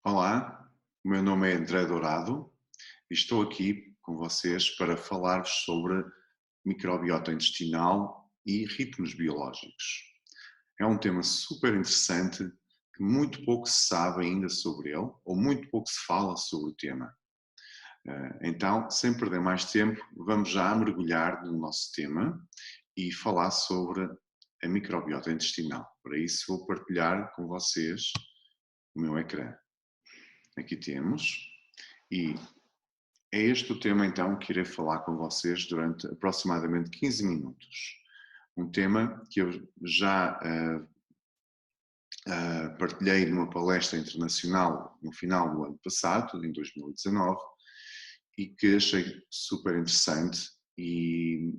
Olá, o meu nome é André Dourado e estou aqui com vocês para falar-vos sobre microbiota intestinal e ritmos biológicos. É um tema super interessante que muito pouco se sabe ainda sobre ele, ou muito pouco se fala sobre o tema. Então, sem perder mais tempo, vamos já mergulhar no nosso tema e falar sobre a microbiota intestinal. Para isso, vou partilhar com vocês o meu ecrã. Aqui temos, e é este o tema então que irei falar com vocês durante aproximadamente 15 minutos. Um tema que eu já partilhei numa palestra internacional no final do ano passado, em 2019, e que achei super interessante e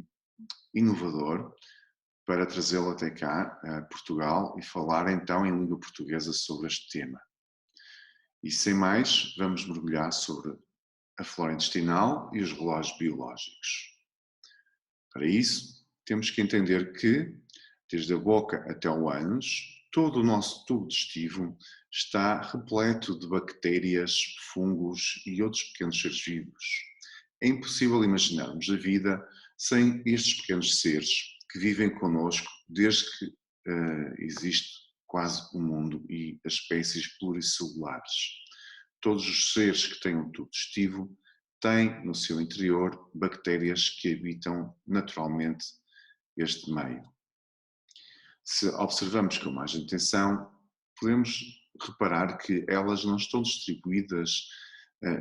inovador para trazê-lo até cá, a Portugal, e falar então em língua portuguesa sobre este tema. E sem mais, vamos mergulhar sobre a flora intestinal e os relógios biológicos. Para isso, temos que entender que, desde a boca até o ânus, todo o nosso tubo digestivo está repleto de bactérias, fungos e outros pequenos seres vivos. É impossível imaginarmos a vida sem estes pequenos seres que vivem connosco desde que existe quase o mundo e as espécies pluricelulares. Todos os seres que têm um tubo digestivo têm no seu interior bactérias que habitam naturalmente este meio. Se observamos com mais atenção, podemos reparar que elas não estão distribuídas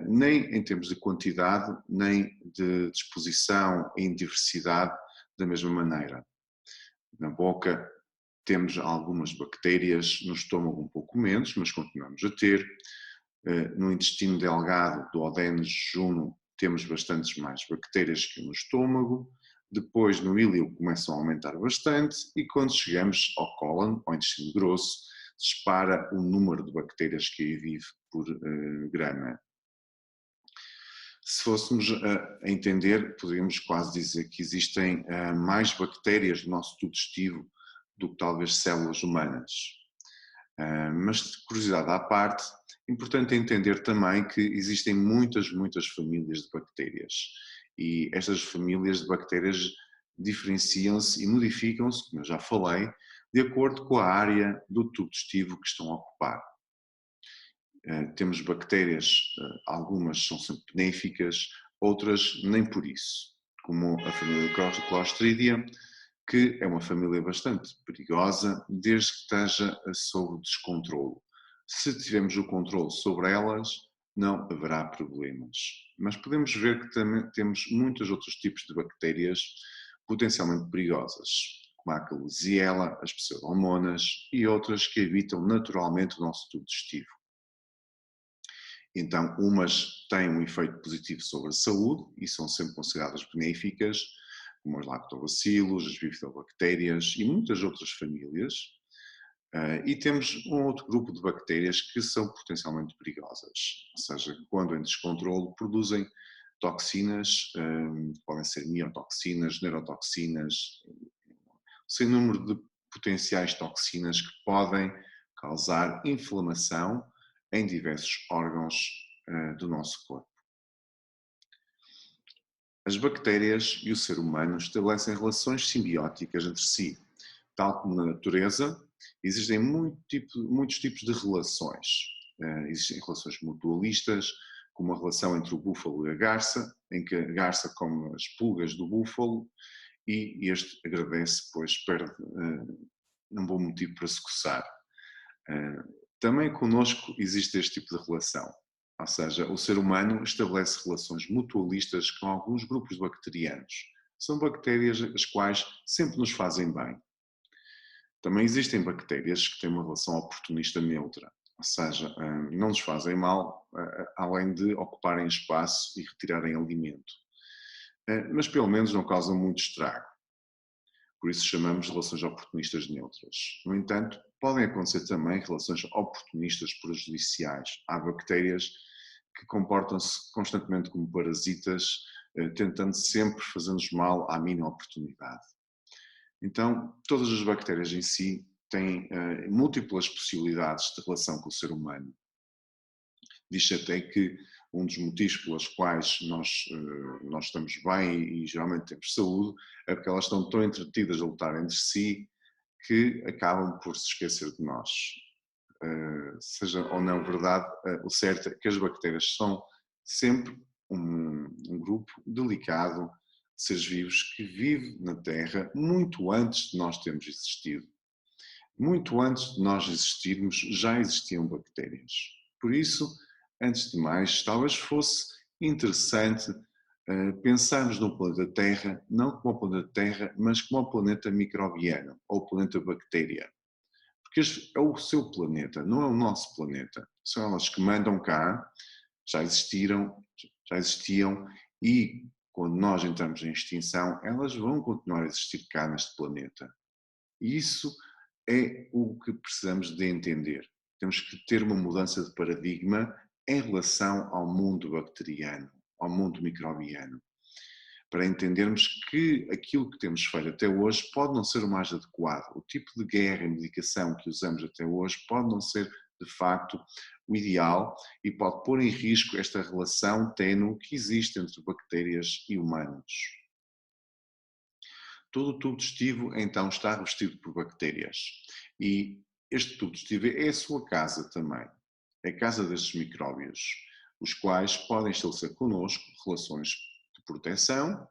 nem em termos de quantidade, nem de disposição em diversidade da mesma maneira. Na boca temos algumas bactérias, no estômago um pouco menos, mas continuamos a ter. No intestino delgado, duodeno, jejunum, temos bastantes mais bactérias que no estômago. Depois, no íleo, começam a aumentar bastante. E quando chegamos ao cólon, ao intestino grosso, dispara o número de bactérias que aí vive por grama. Se fôssemos a entender, poderíamos quase dizer que existem mais bactérias no nosso tubo digestivo do que talvez células humanas. Mas, curiosidade à parte, importante entender também que existem muitas famílias de bactérias e estas famílias de bactérias diferenciam-se e modificam-se, como eu já falei, de acordo com a área do tubo digestivo que estão a ocupar. Temos bactérias, algumas são sempre benéficas, outras nem por isso, como a família Clostridia, que é uma família bastante perigosa desde que esteja sob descontrolo. Se tivermos o controle sobre elas, não haverá problemas. Mas podemos ver que também temos muitos outros tipos de bactérias potencialmente perigosas, como a Klebsiella, as pseudomonas e outras que habitam naturalmente o nosso tubo digestivo. Então, umas têm um efeito positivo sobre a saúde e são sempre consideradas benéficas, como os lactobacilos, as bifidobactérias e muitas outras famílias. E temos um outro grupo de bactérias que são potencialmente perigosas, ou seja, quando em descontrole produzem toxinas, podem ser miotoxinas, neurotoxinas, sem número de potenciais toxinas que podem causar inflamação em diversos órgãos do nosso corpo. As bactérias e o ser humano estabelecem relações simbióticas entre si. Tal como na natureza, existem muitos tipos de relações. Existem relações mutualistas, como a relação entre o búfalo e a garça, em que a garça come as pulgas do búfalo e este agradece, pois perde um bom motivo para se coçar. Também connosco existe este tipo de relação, ou seja, o ser humano estabelece relações mutualistas com alguns grupos bacterianos. São bactérias as quais sempre nos fazem bem. Também existem bactérias que têm uma relação oportunista neutra, ou seja, não nos fazem mal, além de ocuparem espaço e retirarem alimento. Mas pelo menos não causam muito estrago. Por isso chamamos de relações oportunistas neutras. No entanto, podem acontecer também relações oportunistas prejudiciais. Há bactérias que comportam-se constantemente como parasitas, tentando sempre fazer-nos mal à mínima oportunidade. Então, todas as bactérias em si têm múltiplas possibilidades de relação com o ser humano. Diz-se até que um dos motivos pelos quais nós estamos bem e geralmente temos saúde é porque elas estão tão entretidas a lutar entre si que acabam por se esquecer de nós. Seja ou não verdade, o certo é que as bactérias são sempre um grupo delicado de seres vivos que vive na Terra muito antes de nós termos existido. Muito antes de nós existirmos, já existiam bactérias. Por isso, antes de mais, talvez fosse interessante pensarmos no planeta Terra, não como o planeta Terra, mas como o planeta microbiano, ou o planeta bactéria. Porque é o seu planeta, não é o nosso planeta. São elas que mandam cá, já existiram, já existiam, e quando nós entramos em extinção, elas vão continuar a existir cá neste planeta. E isso é o que precisamos de entender. Temos que ter uma mudança de paradigma em relação ao mundo bacteriano, ao mundo microbiano, para entendermos que aquilo que temos feito até hoje pode não ser o mais adequado. O tipo de guerra e medicação que usamos até hoje pode não ser, de facto, o ideal e pode pôr em risco esta relação ténue que existe entre bactérias e humanos. Todo o tubo digestivo, então, está revestido por bactérias. E este tubo digestivo é a sua casa também. É a casa destes micróbios, os quais podem estabelecer connosco relações de proteção,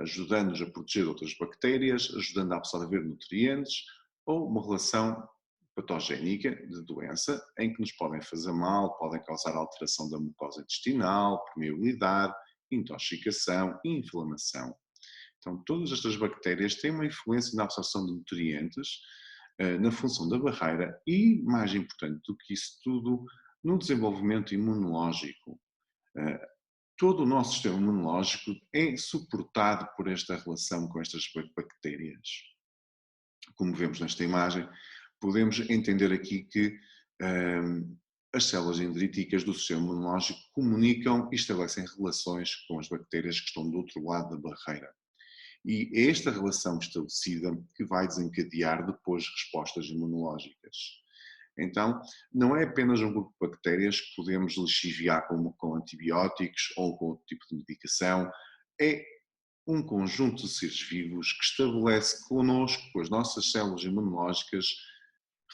ajudando-nos a proteger outras bactérias, ajudando a absorver nutrientes, ou uma relação patogénica de doença, em que nos podem fazer mal, podem causar alteração da mucosa intestinal, permeabilidade, intoxicação e inflamação. Então, todas estas bactérias têm uma influência na absorção de nutrientes, na função da barreira e, mais importante do que isso tudo, no desenvolvimento imunológico. Todo o nosso sistema imunológico é suportado por esta relação com estas bactérias. Como vemos nesta imagem, podemos entender aqui que as células dendríticas do sistema imunológico comunicam e estabelecem relações com as bactérias que estão do outro lado da barreira. E é esta relação estabelecida que vai desencadear depois respostas imunológicas. Então, não é apenas um grupo de bactérias que podemos lixiviar com antibióticos ou com outro tipo de medicação, é um conjunto de seres vivos que estabelece connosco, com as nossas células imunológicas,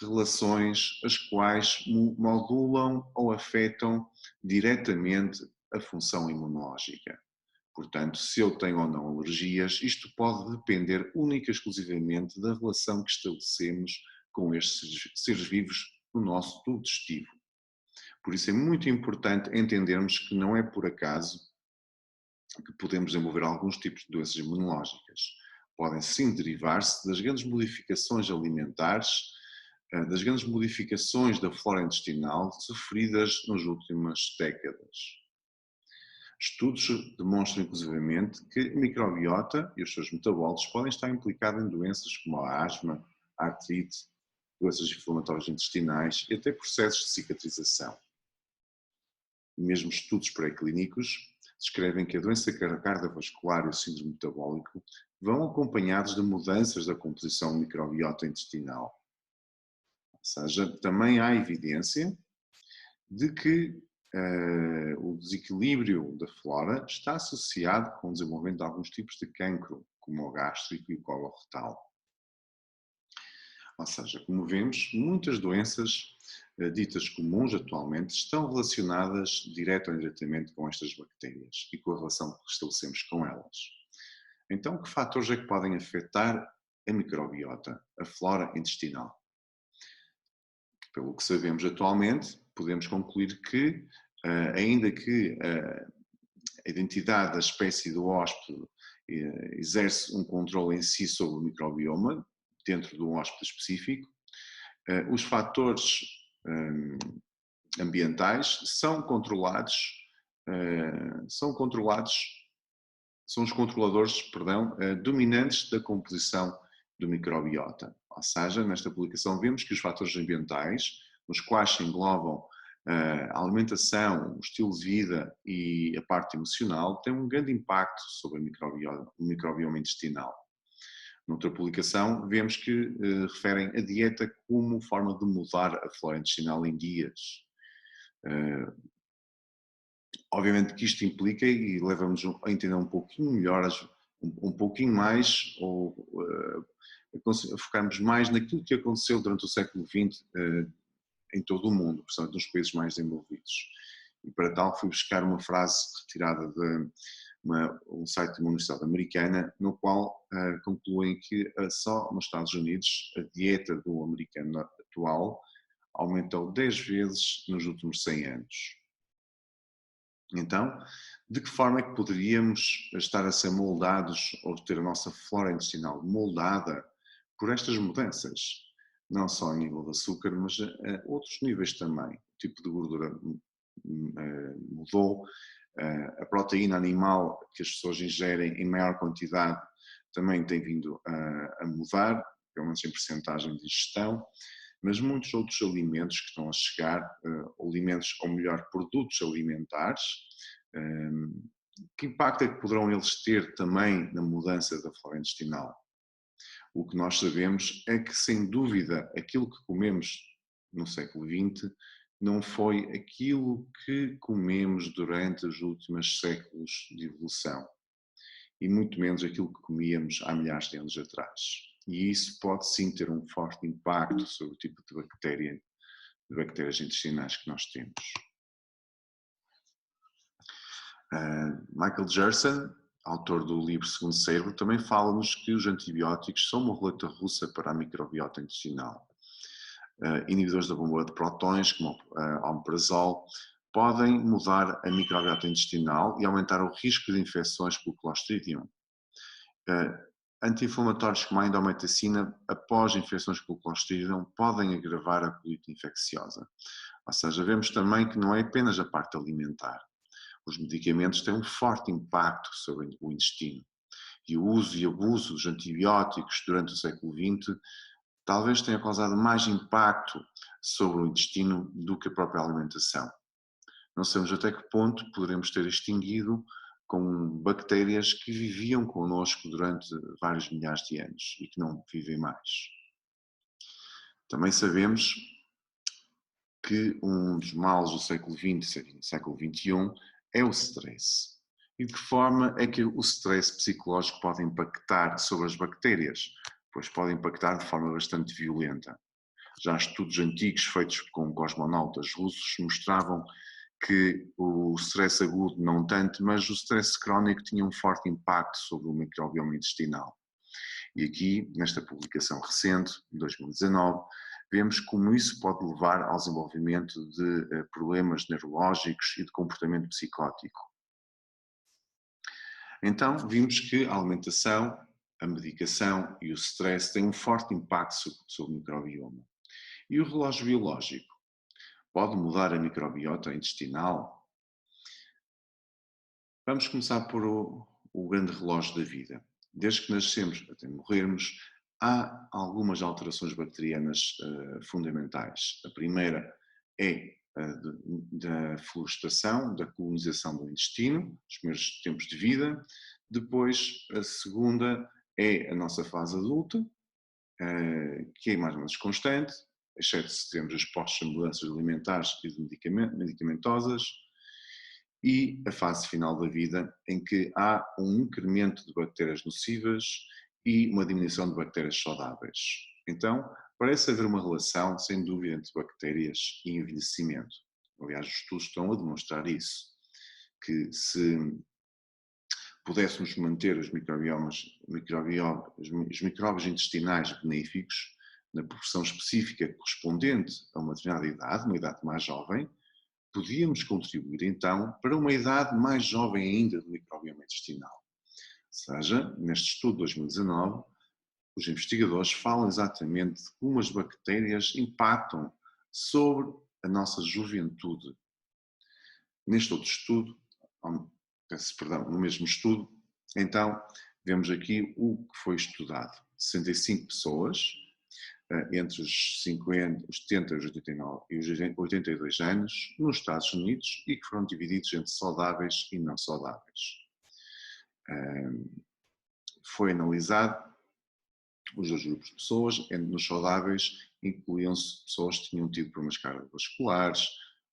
relações as quais modulam ou afetam diretamente a função imunológica. Portanto, se eu tenho ou não alergias, isto pode depender única e exclusivamente da relação que estabelecemos com estes seres vivos no nosso tubo digestivo. Por isso é muito importante entendermos que não é por acaso que podemos desenvolver alguns tipos de doenças imunológicas. Podem sim derivar-se das grandes modificações alimentares, das grandes modificações da flora intestinal sofridas nas últimas décadas. Estudos demonstram, inclusivamente, que a microbiota e os seus metabólitos podem estar implicados em doenças como a asma, a artrite, doenças inflamatórias intestinais e até processos de cicatrização. Mesmo estudos pré-clínicos descrevem que a doença cardiovascular e o síndrome metabólico vão acompanhados de mudanças da composição microbiota intestinal. Ou seja, também há evidência de que o desequilíbrio da flora está associado com o desenvolvimento de alguns tipos de cancro, como o gástrico e o coloretal. Ou seja, como vemos, muitas doenças ditas comuns atualmente estão relacionadas direto ou indiretamente com estas bactérias e com a relação que estabelecemos com elas. Então, que fatores é que podem afetar a microbiota, a flora intestinal? Pelo que sabemos atualmente, podemos concluir que, ainda que a identidade da espécie do hóspede exerce um controle em si sobre o microbioma, dentro de um hóspede específico, os fatores ambientais são controlados, são os controladores, dominantes da composição do microbiota. Ou seja, nesta publicação vemos que os fatores ambientais, nos quais se englobam a alimentação, o estilo de vida e a parte emocional, têm um grande impacto sobre o microbioma intestinal. Noutra publicação, vemos que referem a dieta como forma de mudar a flora intestinal em dias. Obviamente que isto implica e leva-nos a entender um pouquinho melhor, um pouquinho mais, ou a focarmos mais naquilo que aconteceu durante o século XX em todo o mundo, portanto nos países mais desenvolvidos. E para tal fui buscar uma frase retirada de um site de uma universidade americana, no qual concluem que só nos Estados Unidos a dieta do americano atual aumentou 10 vezes nos últimos 100 anos. Então, de que forma é que poderíamos estar a ser moldados ou ter a nossa flora intestinal moldada por estas mudanças? Não só a nível de açúcar, mas a outros níveis também. O tipo de gordura mudou, a proteína animal que as pessoas ingerem em maior quantidade também tem vindo a mudar, pelo menos em percentagem de ingestão, mas muitos outros alimentos que estão a chegar, alimentos, ou melhor, produtos alimentares, que impacto é que poderão eles ter também na mudança da flora intestinal? O que nós sabemos é que, sem dúvida, aquilo que comemos no século XX não foi aquilo que comemos durante os últimos séculos de evolução, e muito menos aquilo que comíamos há milhares de anos atrás. E isso pode sim ter um forte impacto sobre o tipo de bactérias intestinais que nós temos. Michael Gerson, autor do livro Segundo Cérebro, também fala-nos que os antibióticos são uma roleta russa para a microbiota intestinal. Inibidores da bomba de prótons, como o omeprazol, podem mudar a microbiota intestinal e aumentar o risco de infecções pelo Clostridium. Anti-inflamatórios como a indometacina, após infecções pelo Clostridium, podem agravar a colite infecciosa. Ou seja, vemos também que não é apenas a parte alimentar. Os medicamentos têm um forte impacto sobre o intestino. E o uso e abuso dos antibióticos durante o século XX talvez tenha causado mais impacto sobre o intestino do que a própria alimentação. Não sabemos até que ponto poderemos ter extinguido com bactérias que viviam connosco durante vários milhares de anos e que não vivem mais. Também sabemos que um dos males do século XX e do século XXI é o stress. E de que forma é que o stress psicológico pode impactar sobre as bactérias? Pois pode impactar de forma bastante violenta. Já estudos antigos feitos com cosmonautas russos mostravam que o stress agudo não tanto, mas o stress crónico tinha um forte impacto sobre o microbioma intestinal. E aqui, nesta publicação recente, de 2019, vemos como isso pode levar ao desenvolvimento de problemas neurológicos e de comportamento psicótico. Então, vimos que a alimentação, a medicação e o stress têm um forte impacto sobre o microbioma. E o relógio biológico pode mudar a microbiota intestinal? Vamos começar por o grande relógio da vida. Desde que nascemos até morrermos, há algumas alterações bacterianas fundamentais. A primeira é da florestação, da colonização do intestino, os primeiros tempos de vida. Depois, a segunda é a nossa fase adulta, que é mais ou menos constante, exceto se temos expostos a mudanças alimentares e medicamentosas. E a fase final da vida, em que há um incremento de bactérias nocivas e uma diminuição de bactérias saudáveis. Então, parece haver uma relação, sem dúvida, entre bactérias e envelhecimento. Aliás, os estudos estão a demonstrar isso, que se pudéssemos manter os micróbios intestinais benéficos na proporção específica correspondente a uma determinada idade, uma idade mais jovem, podíamos contribuir então para uma idade mais jovem ainda do microbioma intestinal. Ou seja, neste estudo de 2019, os investigadores falam exatamente de como as bactérias impactam sobre a nossa juventude. Neste outro estudo, no mesmo estudo, então, vemos aqui o que foi estudado. 65 pessoas, entre os 70, os 89 e os 82 anos, nos Estados Unidos, e que foram divididos entre saudáveis e não saudáveis. Foi analisado os dois grupos de pessoas. Nos saudáveis incluíam-se pessoas que tinham tido problemas cardiovasculares,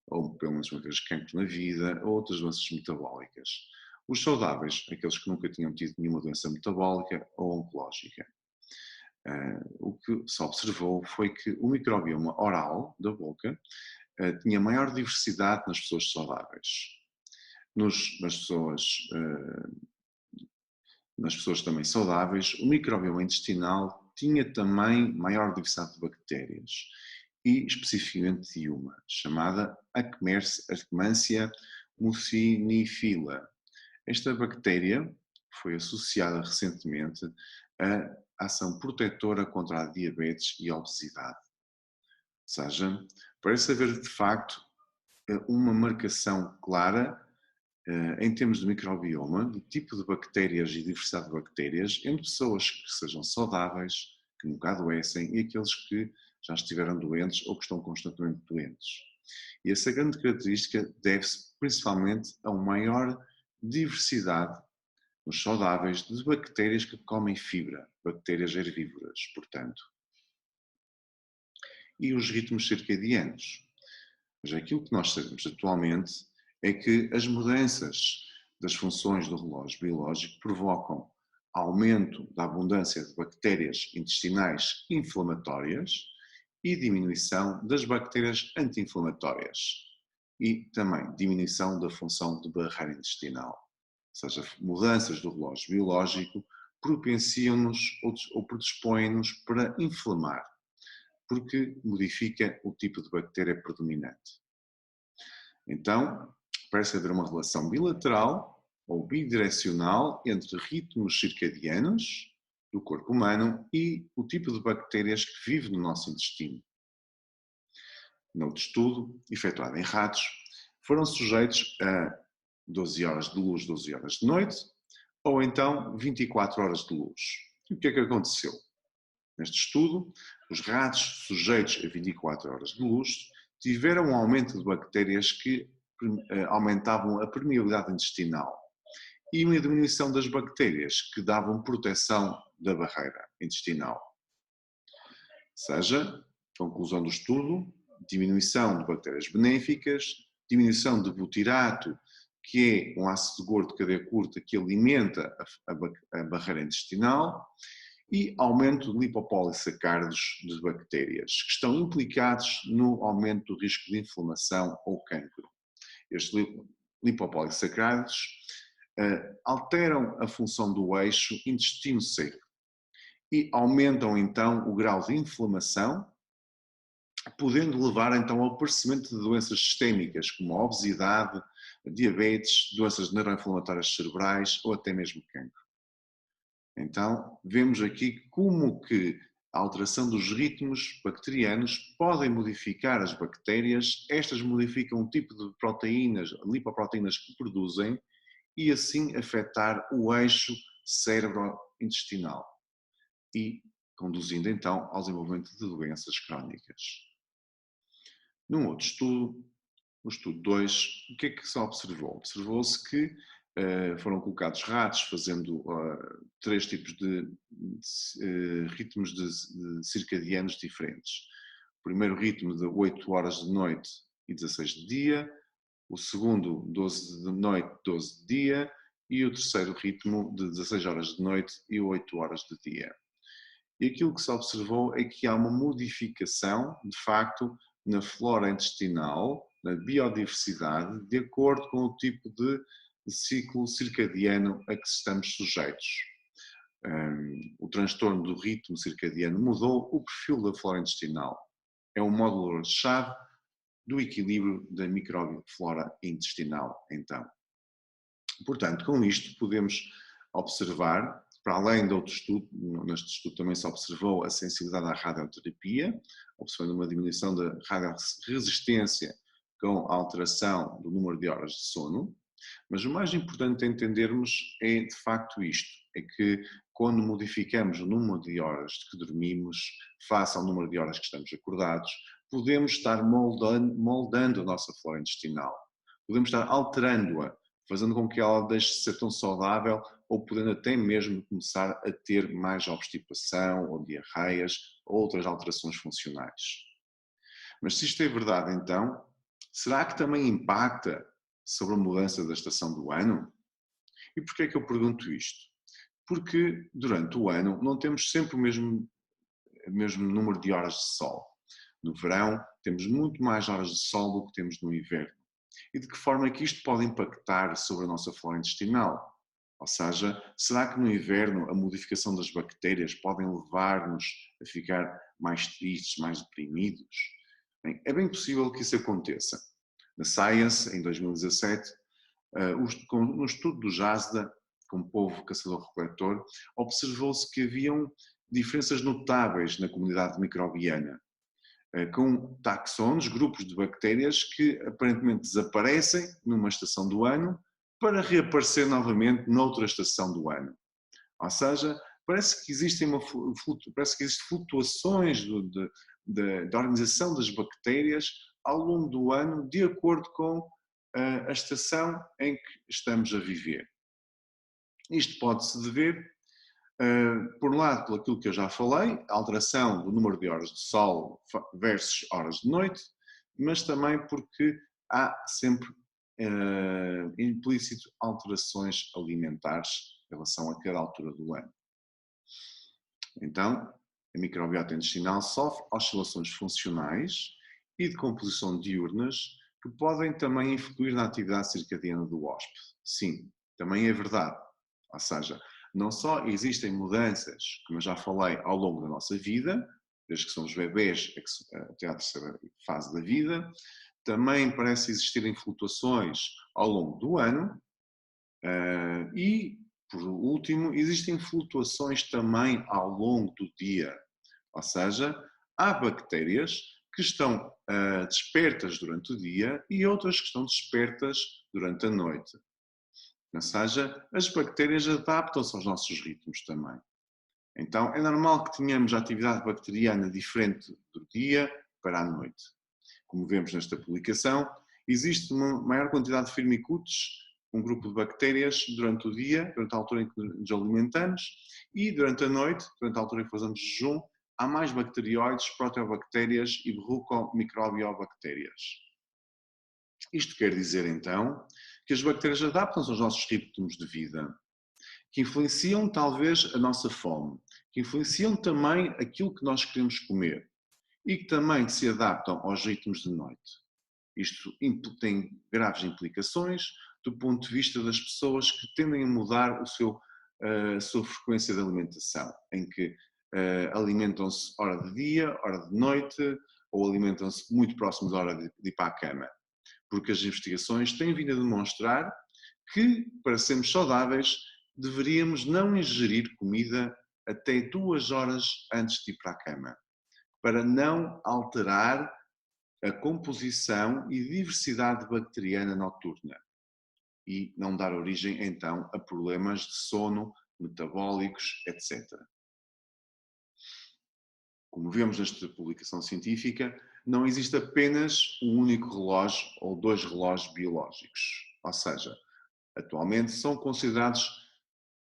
ou pelo menos uma vez cancro na vida, ou outras doenças metabólicas. Os saudáveis, aqueles que nunca tinham tido nenhuma doença metabólica ou oncológica. O que se observou foi que o microbioma oral da boca tinha maior diversidade nas pessoas saudáveis. Nas pessoas também saudáveis, o microbioma intestinal tinha também maior diversidade de bactérias, e especificamente de uma, chamada Akkermansia mucinifila. Esta bactéria foi associada recentemente à ação protetora contra a diabetes e a obesidade. Ou seja, parece haver de facto uma marcação clara em termos de microbioma, de tipo de bactérias e diversidade de bactérias, entre pessoas que sejam saudáveis, que nunca adoecem, e aqueles que já estiveram doentes ou que estão constantemente doentes. E essa grande característica deve-se principalmente a uma maior diversidade nos saudáveis de bactérias que comem fibra, bactérias herbívoras, portanto. E os ritmos circadianos. Mas aquilo que nós sabemos atualmente é que as mudanças das funções do relógio biológico provocam aumento da abundância de bactérias intestinais inflamatórias e diminuição das bactérias anti-inflamatórias e também diminuição da função de barreira intestinal. Ou seja, mudanças do relógio biológico propenciam-nos ou predispõem-nos para inflamar, porque modifica o tipo de bactéria predominante. Então, parece haver uma relação bilateral ou bidirecional entre ritmos circadianos do corpo humano e o tipo de bactérias que vive no nosso intestino. Noutro estudo, efetuado em ratos, foram sujeitos a 12 horas de luz, 12 horas de noite, ou então 24 horas de luz. E o que é que aconteceu? Neste estudo, os ratos sujeitos a 24 horas de luz tiveram um aumento de bactérias que aumentavam a permeabilidade intestinal e uma diminuição das bactérias que davam proteção da barreira intestinal. Ou seja, conclusão do estudo, diminuição de bactérias benéficas, diminuição de butirato, que é um ácido gordo de cadeia curta que alimenta a barreira intestinal, e aumento de lipopolisacáridos de bactérias, que estão implicados no aumento do risco de inflamação ou cancro. Estes lipopolisacáridos alteram a função do eixo intestino seco e aumentam então o grau de inflamação, podendo levar então ao aparecimento de doenças sistémicas como a obesidade, a diabetes, doenças neuroinflamatórias cerebrais ou até mesmo cancro. Então, vemos aqui como que a alteração dos ritmos bacterianos podem modificar as bactérias, estas modificam o tipo de proteínas, lipoproteínas que produzem e assim afetar o eixo cérebro-intestinal e conduzindo então ao desenvolvimento de doenças crónicas. Num outro estudo, o estudo 2, o que é que se observou? Observou-se que foram colocados ratos fazendo 3 tipos de ritmos de circadianos diferentes. O primeiro ritmo de 8 horas de noite e 16 de dia, o segundo 12 de noite, 12 de dia e o terceiro ritmo de 16 horas de noite e 8 horas de dia. E aquilo que se observou é que há uma modificação, de facto, na flora intestinal, na biodiversidade, de acordo com o tipo de ciclo circadiano a que estamos sujeitos. O transtorno do ritmo circadiano mudou o perfil da flora intestinal. É um módulo-chave do equilíbrio da microflora intestinal, então. Portanto, com isto podemos observar, para além de outro estudo, neste estudo também se observou a sensibilidade à radioterapia, observando uma diminuição da radioresistência com a alteração do número de horas de sono, mas o mais importante a entendermos é de facto isto, é que quando modificamos o número de horas que dormimos face ao número de horas que estamos acordados, podemos estar moldando a nossa flora intestinal, podemos estar alterando-a, fazendo com que ela deixe de ser tão saudável ou podendo até mesmo começar a ter mais obstipação ou diarreias ou outras alterações funcionais. Mas se isto é verdade, então, Será que também impacta sobre a mudança da estação do ano? E porquê é que eu pergunto isto? Porque durante o ano não temos sempre o mesmo número de horas de sol. No verão temos muito mais horas de sol do que temos no inverno. E de que forma é que isto pode impactar sobre a nossa flora intestinal? Ou seja, será que no inverno a modificação das bactérias podem levar-nos a ficar mais tristes, mais deprimidos? Bem, é bem possível que isso aconteça. Na Science, em 2017, no estudo do JASDA, com o povo caçador-recoletor, observou-se que haviam diferenças notáveis na comunidade microbiana, com taxons, grupos de bactérias que aparentemente desaparecem numa estação do ano para reaparecer novamente noutra estação do ano. Ou seja, parece que existem flutuações da organização das bactérias ao longo do ano de acordo com a estação em que estamos a viver. Isto pode-se dever, por um lado, pelo aquilo que eu já falei, a alteração do número de horas de sol versus horas de noite, mas também porque há sempre implícito alterações alimentares em relação a cada altura do ano. Então, a microbiota intestinal sofre oscilações funcionais e de composição diurnas que podem também influir na atividade circadiana do hóspede. Sim, também é verdade. Ou seja, não só existem mudanças, como eu já falei, ao longo da nossa vida, desde que somos bebés até à terceira fase da vida, também parece existirem flutuações ao longo do ano e, por último, existem flutuações também ao longo do dia. Ou seja, há bactérias que estão despertas durante o dia e outras que estão despertas durante a noite. Ou seja, as bactérias adaptam-se aos nossos ritmos também. Então, é normal que tenhamos atividade bacteriana diferente do dia para a noite. Como vemos nesta publicação, existe uma maior quantidade de firmicutes, um grupo de bactérias, durante o dia, durante a altura em que nos alimentamos, e durante a noite, durante a altura em que fazemos jejum, há mais bacterióides, proteobactérias e microbiobactérias. Isto quer dizer, então, que as bactérias adaptam-se aos nossos ritmos de vida, que influenciam talvez a nossa fome, que influenciam também aquilo que nós queremos comer e que também se adaptam aos ritmos de noite. Isto tem graves implicações do ponto de vista das pessoas que tendem a mudar a sua frequência de alimentação, em que alimentam-se hora de dia, hora de noite, ou alimentam-se muito próximo da hora de ir para a cama. Porque as investigações têm vindo a demonstrar que, para sermos saudáveis, deveríamos não ingerir comida até 2 horas antes de ir para a cama, para não alterar a composição e diversidade bacteriana noturna e não dar origem, então, a problemas de sono, metabólicos, etc. Como vemos nesta publicação científica, não existe apenas um único relógio ou 2 relógios biológicos. Ou seja, atualmente são considerados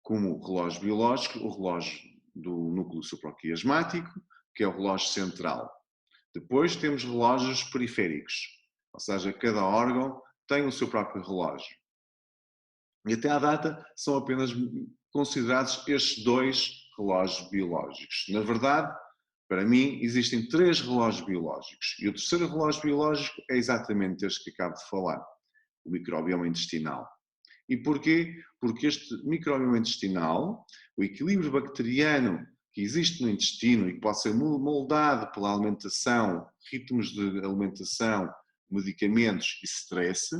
como relógio biológico o relógio do núcleo supraquiasmático, que é o relógio central. Depois temos relógios periféricos, ou seja, cada órgão tem o seu próprio relógio. E até à data são apenas considerados estes 2 relógios biológicos. Na verdade, para mim, existem 3 relógios biológicos. E o terceiro relógio biológico é exatamente este que acabo de falar, o microbioma intestinal. E porquê? Porque este microbioma intestinal, o equilíbrio bacteriano que existe no intestino e que pode ser moldado pela alimentação, ritmos de alimentação, medicamentos e stress,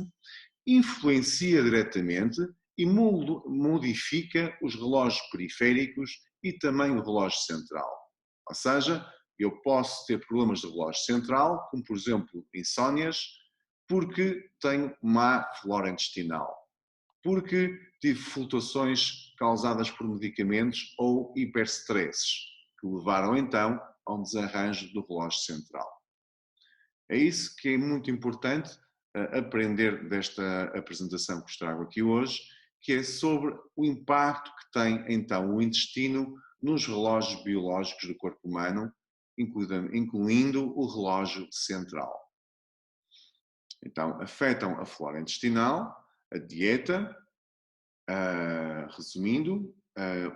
influencia diretamente e modifica os relógios periféricos e também o relógio central. Ou seja, eu posso ter problemas de relógio central, como por exemplo insónias, porque tenho má flora intestinal, porque tive flutuações causadas por medicamentos ou hiperstresses, que levaram então a um desarranjo do relógio central. É isso que é muito importante aprender desta apresentação que vos trago aqui hoje, que é sobre o impacto que tem então o intestino nos relógios biológicos do corpo humano, incluindo o relógio central. Então, afetam a flora intestinal, a dieta, resumindo,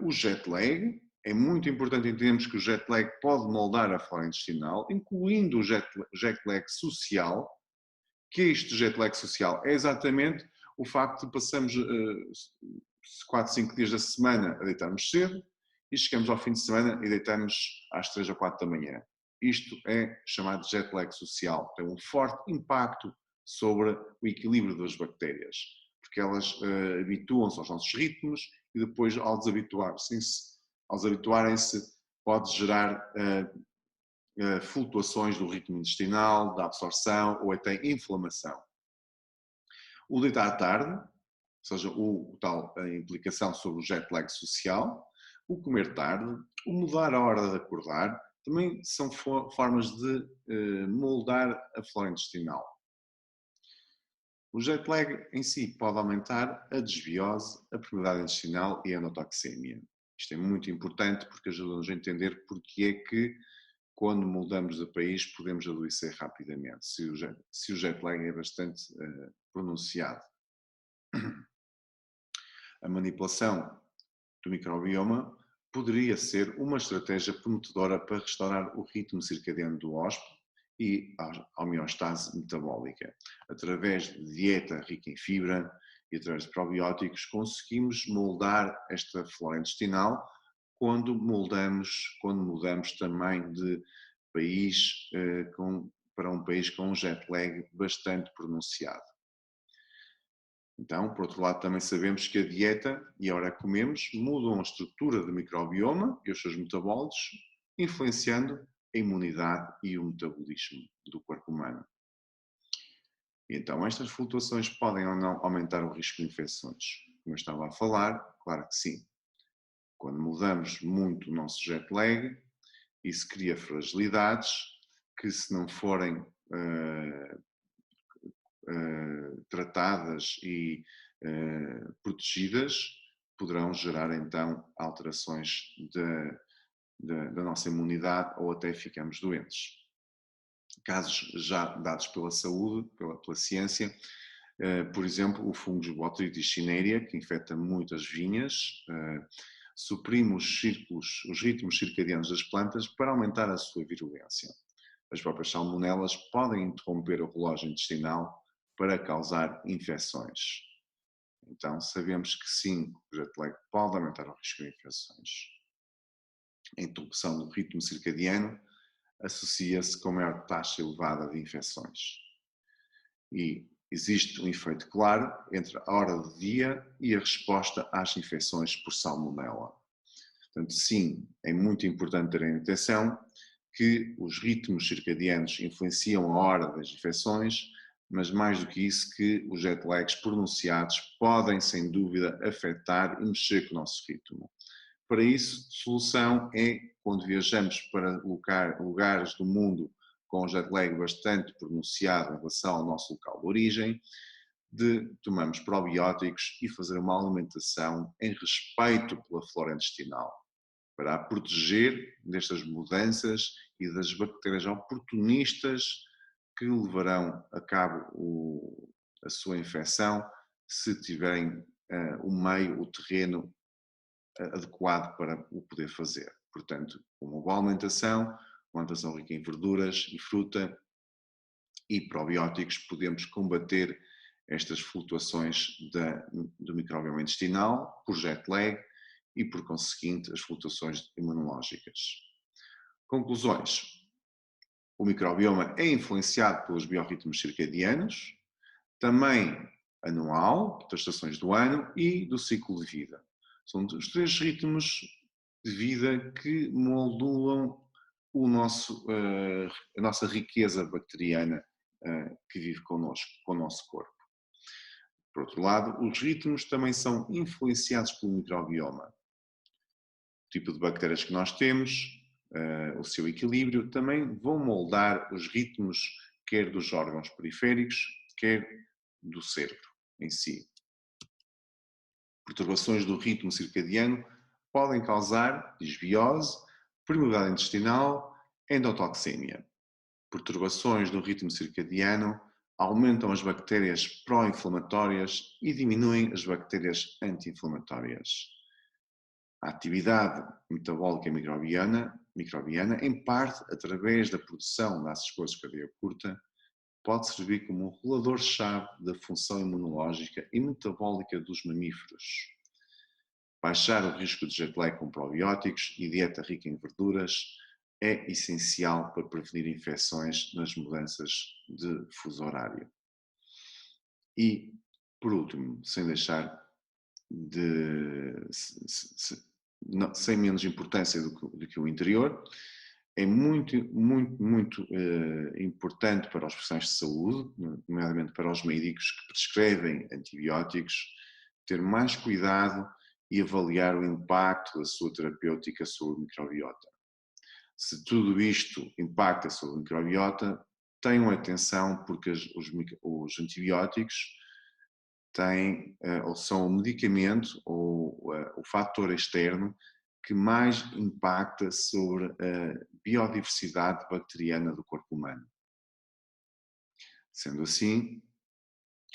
o jet lag. É muito importante entendermos que o jet lag pode moldar a flora intestinal, incluindo o jet lag social, que este jet lag social é exatamente o facto de passamos 4, 5 dias da semana a deitarmos cedo e chegamos ao fim de semana e deitamos às 3 ou 4 da manhã. Isto é chamado de jet lag social. Tem um forte impacto sobre o equilíbrio das bactérias, porque elas habituam-se aos nossos ritmos e depois, ao desabituarem-se, pode gerar flutuações do ritmo intestinal, da absorção ou até inflamação. O deitar tarde, ou seja, a implicação sobre o jet lag social, o comer tarde, o mudar a hora de acordar, também são formas de moldar a flora intestinal. O jet lag em si pode aumentar a desbiose, a permeabilidade intestinal e a endotoxemia. Isto é muito importante porque ajuda-nos a entender porque é que, quando mudamos de país, podemos adoecer rapidamente, se o jet lag é bastante pronunciado. A manipulação do microbioma poderia ser uma estratégia prometedora para restaurar o ritmo circadiano do hóspede e a homeostase metabólica. Através de dieta rica em fibra e através de probióticos, conseguimos moldar esta flora intestinal quando mudamos também de país para um país com um jet lag bastante pronunciado. Então, por outro lado, também sabemos que a dieta e a hora que comemos mudam a estrutura do microbioma e os seus metabólitos, influenciando a imunidade e o metabolismo do corpo humano. Então, estas flutuações podem ou não aumentar o risco de infecções. Como eu estava a falar, claro que sim. Quando mudamos muito o nosso jet lag, isso cria fragilidades que, se não forem tratadas e protegidas, poderão gerar então alterações da nossa imunidade ou até ficamos doentes. Casos já dados pela saúde, pela ciência, por exemplo, o fungo Botrytis cinerea, que infecta muitas vinhas, suprime os ritmos circadianos das plantas para aumentar a sua virulência. As próprias salmonelas podem interromper o relógio intestinal para causar infecções. Então, sabemos que sim, o jet lag pode aumentar o risco de infecções. A interrupção do ritmo circadiano associa-se com maior taxa elevada de infecções. E existe um efeito claro entre a hora do dia e a resposta às infecções por salmonela. Portanto, sim, é muito importante ter em atenção que os ritmos circadianos influenciam a hora das infecções, mas mais do que isso, que os jet lags pronunciados podem, sem dúvida, afetar e mexer com o nosso ritmo. Para isso, a solução é, quando viajamos para lugares do mundo com um jet lag bastante pronunciado em relação ao nosso local de origem, de tomarmos probióticos e fazer uma alimentação em respeito pela flora intestinal, para a proteger destas mudanças e das bactérias oportunistas que levarão a cabo a sua infecção se tiverem o meio, o terreno adequado para o poder fazer. Portanto, uma boa alimentação, uma alimentação rica em verduras e fruta e probióticos, podemos combater estas flutuações do microbioma intestinal por jet lag e, por conseguinte, as flutuações imunológicas. Conclusões. O microbioma é influenciado pelos biorritmos circadianos, também anual, das estações do ano e do ciclo de vida. São os 3 ritmos de vida que moldulam a nossa riqueza bacteriana que vive connosco, com o nosso corpo. Por outro lado, os ritmos também são influenciados pelo microbioma. O tipo de bactérias que nós temos, o seu equilíbrio, também vão moldar os ritmos, quer dos órgãos periféricos, quer do cérebro em si. Perturbações do ritmo circadiano podem causar disbiose, permeabilidade intestinal, endotoxemia. Perturbações do ritmo circadiano aumentam as bactérias pró-inflamatórias e diminuem as bactérias anti-inflamatórias. A atividade metabólica microbiana, em parte através da produção de ácidos de cadeia curta, pode servir como um regulador-chave da função imunológica e metabólica dos mamíferos. Baixar o risco de jet lag com probióticos e dieta rica em verduras é essencial para prevenir infecções nas mudanças de fuso horário. E, por último, sem deixar de sem menos importância do que o interior, é muito importante para os profissionais de saúde, nomeadamente para os médicos que prescrevem antibióticos, ter mais cuidado e avaliar o impacto da sua terapêutica sobre a microbiota. Se tudo isto impacta sobre a microbiota, tenham atenção porque os antibióticos ou são o medicamento ou o fator externo que mais impacta sobre a biodiversidade bacteriana do corpo humano. Sendo assim,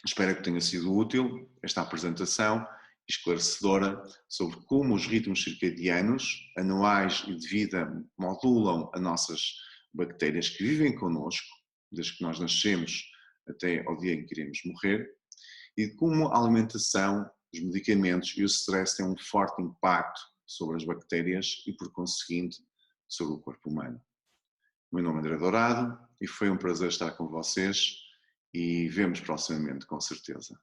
espero que tenha sido útil esta apresentação esclarecedora sobre como os ritmos circadianos, anuais e de vida, modulam as nossas bactérias que vivem connosco, desde que nós nascemos até ao dia em que iremos morrer, e de como a alimentação, os medicamentos e o stress têm um forte impacto sobre as bactérias e, por conseguinte, sobre o corpo humano. O meu nome é André Dourado e foi um prazer estar com vocês e vemos proximamente, com certeza.